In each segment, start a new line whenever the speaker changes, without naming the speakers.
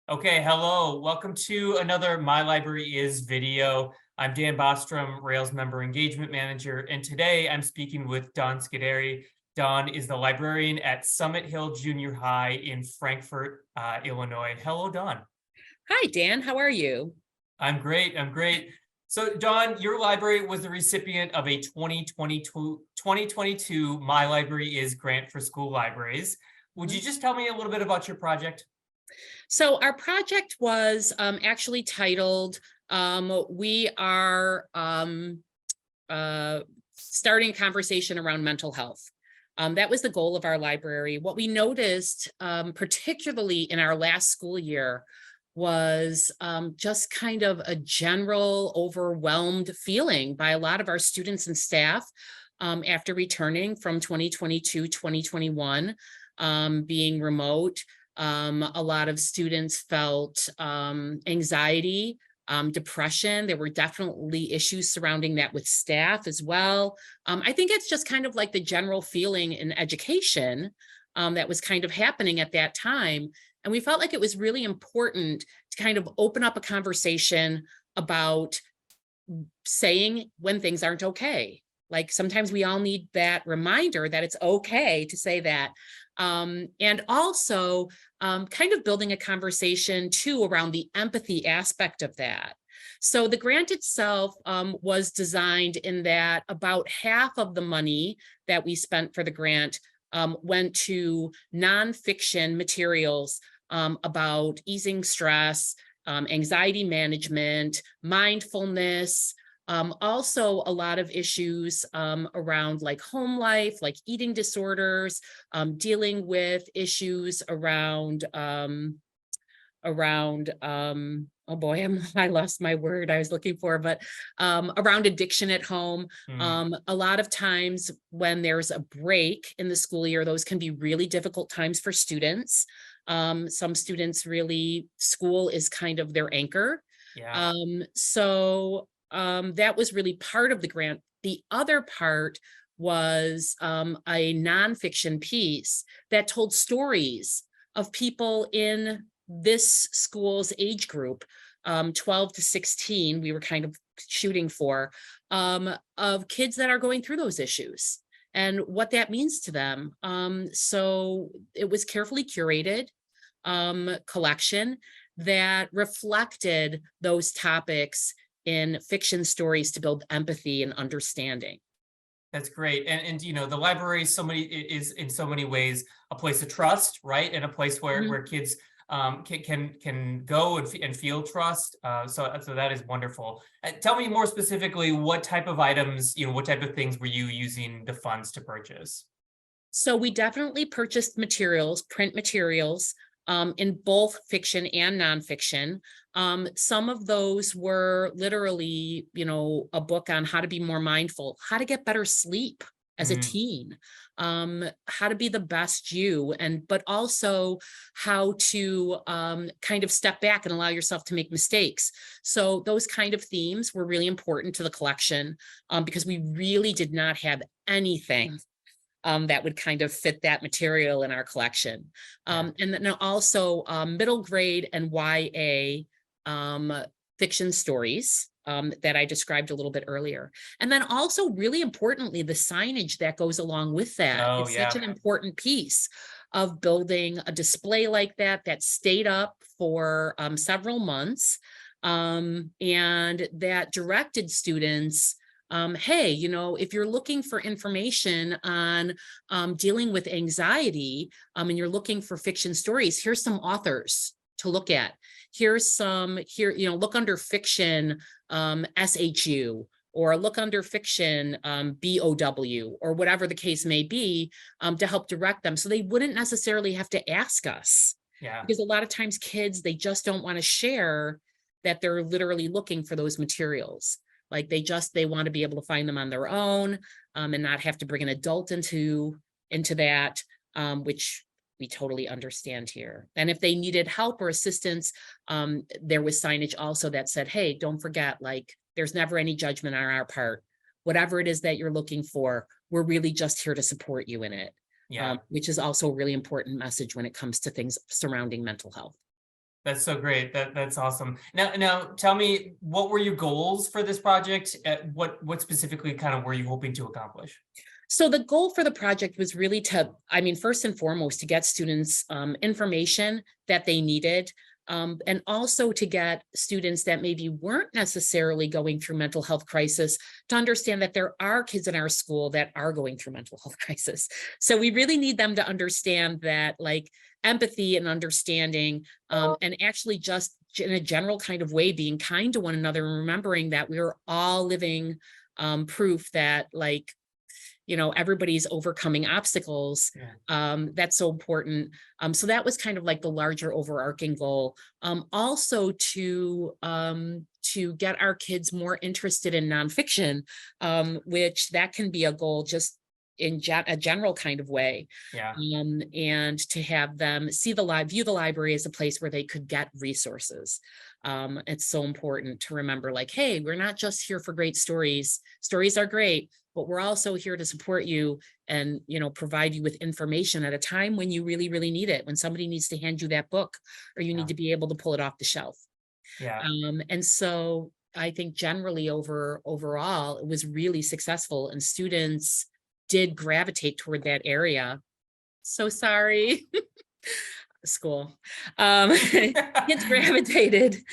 Okay, hello. Welcome to another My Library Is video. I'm Dan Bostrom, Rails Member Engagement Manager, and today I'm speaking with Don Scuderi. Don is the librarian at Summit Hill Junior High in Frankfort, Illinois. Hello, Don.
Hi, Dan. How are you?
I'm great. I'm great. So, Don, your library was the recipient of a 2022 My Library Is grant for school libraries. Would you
Mhm.
just tell me a little bit about your project?
So, our project was actually titled We Are uh, Starting a Conversation Around Mental Health. That was the goal of our library. What we noticed, particularly in our last school year, was just kind of a general overwhelmed feeling by a lot of our students and staff after returning from 2022, 2021, being remote. A lot of students felt anxiety, depression. There were definitely issues surrounding that with staff as well. I think it's just kind of like the general feeling in education that was kind of happening at that time. And we felt like it was really important to kind of open up a conversation about saying when things aren't okay. Like sometimes we all need that reminder that it's okay to say that. And also kind of building a conversation too around the empathy aspect of that. So the grant itself was designed in that about half of the money that we spent for the grant went to nonfiction materials about easing stress, anxiety management, mindfulness, also a lot of issues around like home life, like eating disorders, dealing with issues around oh boy, I lost my word I was looking for, but around addiction at home.
Hmm.
A lot of times when there's a break in the school year, those can be really difficult times for students. Some students really, school is kind of their anchor.
Yeah.
So that was really part of the grant. The other part was a nonfiction piece that told stories of people in this school's age group, 12 to 16, we were kind of shooting for, of kids that are going through those issues and what that means to them. So it was carefully curated collection that reflected those topics in fiction stories to build empathy and understanding.
That's great. And the library is in so many ways a place of trust, right? And a place where
Mhm.
kids can go and feel trust. So that is wonderful. Tell me more specifically, what type of items, what type of things were you using the funds to purchase?
So we definitely purchased materials, print materials, in both fiction and nonfiction. Some of those were literally, a book on how to be more mindful, how to get better sleep as a
Hmm.
teen, how to be the best you, and but also how to kind of step back and allow yourself to make mistakes. So those kind of themes were really important to the collection because we really did not have anything that would kind of fit that material in our collection.
Yeah.
And then also middle grade and YA um, fiction stories that I described a little bit earlier. And then also, really importantly, the signage that goes along with that.
Oh,
It's such
yeah.
an important piece of building a display like that stayed up for several months and that directed students hey, if you're looking for information on dealing with anxiety and you're looking for fiction stories, here's some authors to look at. Look under fiction SHU or look under fiction BOW or whatever the case may be to help direct them. So they wouldn't necessarily have to ask us
Yeah.
because a lot of times kids, they just don't want to share that they're literally looking for those materials. Like they want to be able to find them on their own and not have to bring an adult into that, which we totally understand here. And if they needed help or assistance, there was signage also that said, "Hey, don't forget, like there's never any judgment on our part. Whatever it is that you're looking for, we're really just here to support you in it."
Yeah.
Which is also a really important message when it comes to things surrounding mental health.
That's so great. That's awesome. Now tell me, what were your goals for this project? What specifically kind of were you hoping to accomplish?
So the goal for the project was really to, I mean, first and foremost, to get students information that they needed, and also to get students that maybe weren't necessarily going through mental health crisis to understand that there are kids in our school that are going through mental health crisis. So we really need them to understand that, like, empathy and understanding, and actually just in a general kind of way, being kind to one another and remembering that we are all living proof that, like, everybody's overcoming obstacles.
Yeah.
That's so important. So that was kind of like the larger overarching goal. Also to get our kids more interested in nonfiction, which that can be a goal just in a general kind of way.
Yeah.
And to have them view the library as a place where they could get resources. It's so important to remember, like, hey, we're not just here for great stories. Stories are great, but we're also here to support you and, provide you with information at a time when you really, really need it, when somebody needs to hand you that book or you
Yeah.
need to be able to pull it off the shelf.
Yeah.
And so I think generally overall, it was really successful and students did gravitate toward that area. So sorry. School. Kids gravitated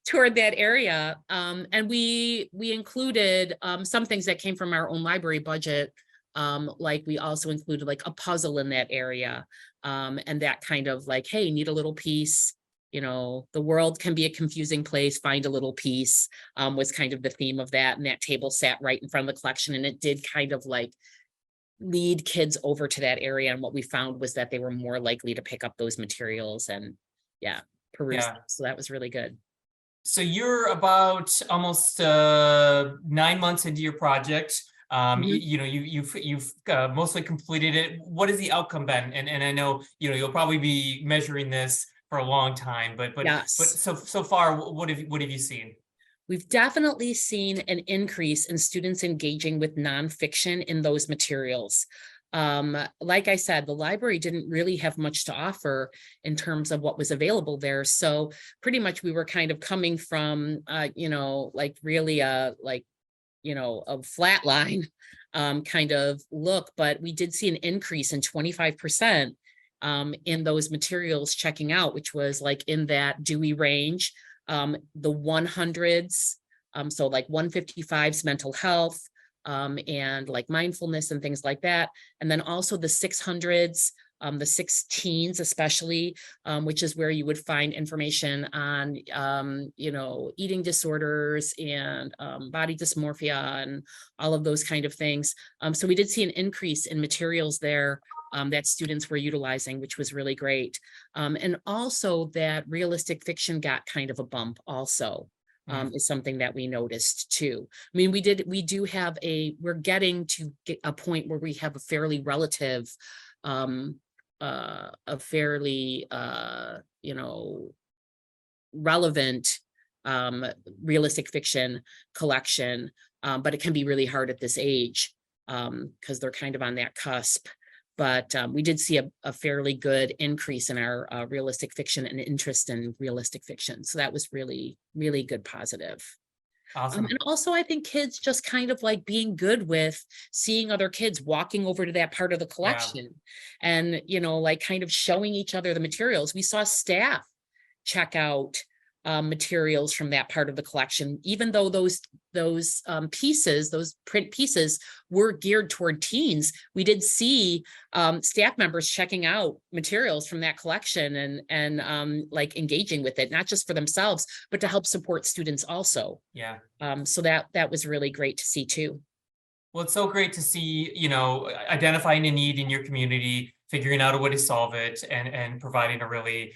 toward that area. And we included some things that came from our own library budget. Like we also included like a puzzle in that area. And that kind of like, hey, need a little piece. The world can be a confusing place, find a little piece, was kind of the theme of that. And that table sat right in front of the collection. And it did kind of like lead kids over to that area. And what we found was that they were more likely to pick up those materials and peruse them. So that was really good.
So you're about almost 9 months into your project. You've mostly completed it. What has the outcome been? And I know you'll probably be measuring this for a long time, but
Yes.
so far, what have you seen?
We've definitely seen an increase in students engaging with nonfiction in those materials. Like I said, the library didn't really have much to offer in terms of what was available there. So pretty much we were kind of coming from, like really a flat line kind of look, but we did see an increase in 25% in those materials checking out, which was like in that Dewey range. The 100s, so like 155's mental health, and like mindfulness and things like that. And then also the 600s, the 16s especially, which is where you would find information on, eating disorders and body dysmorphia and all of those kind of things. So we did see an increase in materials there that students were utilizing, which was really great. And also that realistic fiction got kind of a bump also, is something that we noticed too. I mean, we're getting to a point where we have a fairly relative, relevant realistic fiction collection, but it can be really hard at this age because they're kind of on that cusp. But we did see a fairly good increase in our realistic fiction and interest in realistic fiction. So that was really, really good positive.
Awesome.
And also I think kids just kind of like being good with seeing other kids walking over to that part of the collection and, like kind of showing each other the materials. We saw staff check out materials from that part of the collection, even though those pieces, those print pieces were geared toward teens. We did see staff members checking out materials from that collection and like engaging with it, not just for themselves, but to help support students also.
Yeah.
So that was really great to see too.
Well, it's so great to see, identifying a need in your community, figuring out a way to solve it, and providing a really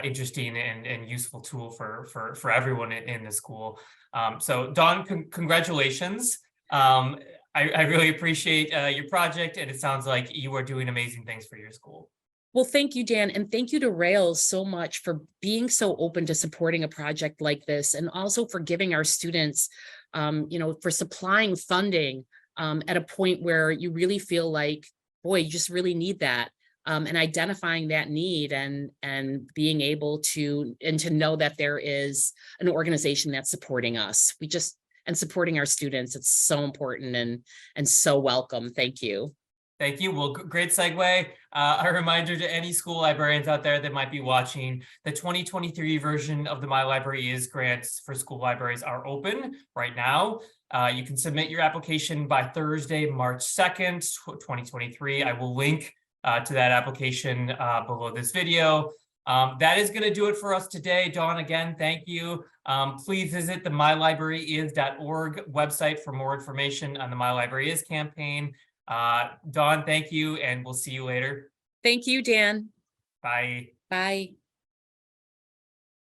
interesting and useful tool for everyone in the school. So Dawn, congratulations. I really appreciate your project, and it sounds like you are doing amazing things for your school.
Well, thank you, Dan, and thank you to Rails so much for being so open to supporting a project like this, and also for giving our students, for supplying funding at a point where you really feel like, boy, you just really need that. and identifying that need and being able to know that there is an organization that's supporting us. And supporting our students. It's so important and so welcome. Thank you.
Thank you. Well, great segue. A reminder to any school librarians out there that might be watching, the 2023 version of the My Library Is grants for school libraries are open right now. You can submit your application by Thursday, March 2nd, 2023. I will link to that application below this video. That is going to do it for us today. Dawn, again, thank you. Please visit the mylibraryis.org website for more information on the My Library Is campaign. Dawn, thank you, and we'll see you later.
Thank you, Dan.
Bye.
Bye.